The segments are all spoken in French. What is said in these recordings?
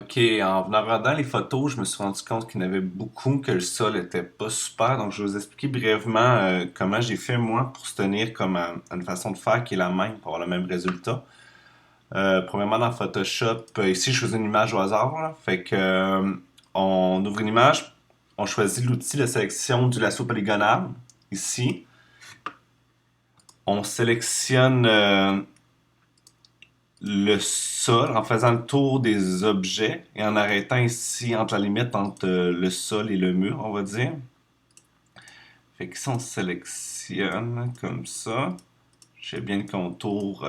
Ok, en regardant les photos, je me suis rendu compte qu'il y en avait beaucoup, que le sol était pas super. Donc, je vais vous expliquer brièvement comment j'ai fait moi pour se tenir comme à une façon de faire qui est la même pour avoir le même résultat. Premièrement, dans Photoshop, ici, je faisais une image au hasard, là. Fait que, on ouvre une image, on choisit l'outil de sélection du lasso polygonal, ici. On sélectionne le sol en faisant le tour des objets et en arrêtant ici entre la limite entre le sol et le mur, on va dire. Fait que si on sélectionne comme ça, je fais bien le contour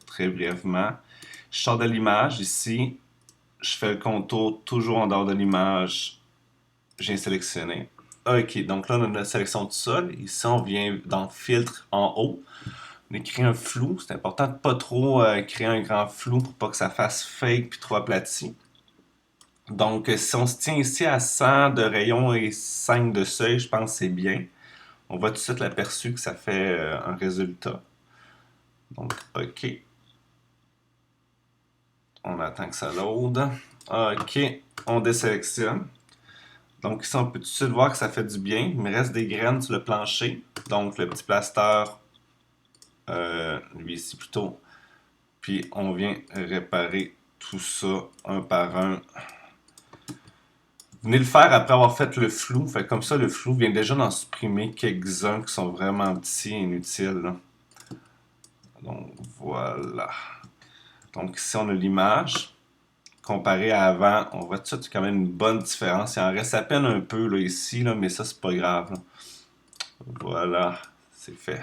très brièvement. Je sors de l'image ici, je fais le contour toujours en dehors de l'image, j'ai sélectionné. Ok, donc là on a la sélection du sol. Ici on vient dans filtre en haut. On écrit un flou. C'est important de pas trop créer un grand flou pour pas que ça fasse fake puis trop aplati. Donc, si on se tient ici à 100 de rayon et 5 de seuil, je pense que c'est bien. On voit tout de suite l'aperçu que ça fait un résultat. Donc, OK. On attend que ça load. OK. On désélectionne. Donc, ici, on peut tout de suite voir que ça fait du bien. Il me reste des graines sur le plancher. Donc, le petit plaster, lui ici plutôt. Puis, on vient réparer tout ça un par un. Venez le faire après avoir fait le flou. Fait comme ça, le flou vient déjà d'en supprimer quelques-uns qui sont vraiment petits et inutiles, là. Donc voilà. Donc ici, on a l'image. Comparé à avant, on voit tout ça, c'est quand même une bonne différence. Il en reste à peine un peu là, ici, là, mais ça, c'est pas grave, là. Voilà, c'est fait.